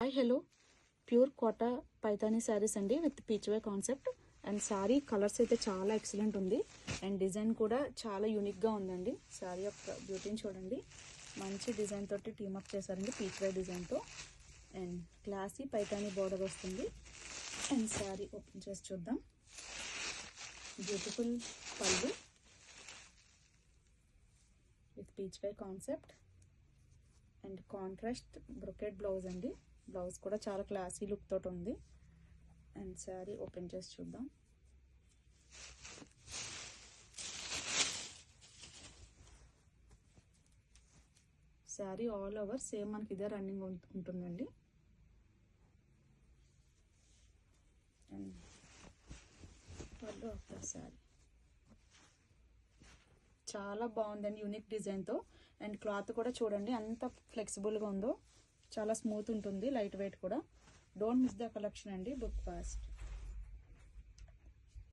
Hi hello pure Kota Paithani saris అండి with peach way concept. And sari colours అయితే చాలా ఎక్సలెంట్ ఉంది అండ్ డిజైన్ కూడా చాలా యూనిక్గా ఉందండి. శారీ యొక్క బ్యూటీని చూడండి, మంచి డిజైన్ తోటి టీమప్ చేశారండి పీచ్ వే డిజైన్తో. అండ్ క్లాసీ పైతానీ బోర్డర్ వస్తుంది. అండ్ శారీ ఓపెన్ చేసి చూద్దాం. బ్యూటిఫుల్ పళ్ళు with peach way concept and contrast brocade blouse అండి. బ్లౌజ్ కూడా చాలా క్లాసీ లుక్ తోటి ఉంది. అండ్ శారీ ఓపెన్ చేసి చూద్దాం. శారీ ఆల్ ఓవర్ సేమ్ మనకి ఇదే రన్నింగ్ ఉంటుందండి. అండ్ పళ్ళు ఆఫ్టర్ శారీ చాలా బాగుందండి యూనిక్ డిజైన్తో. అండ్ క్లాత్ కూడా చూడండి ఎంత ఫ్లెక్సిబుల్గా ఉందో, చాలా స్మూత్ ఉంటుంది, లైట్ వెయిట్ కూడా. డోంట్ మిస్ ద కలెక్షన్ అండి, బుక్ ఫాస్ట్.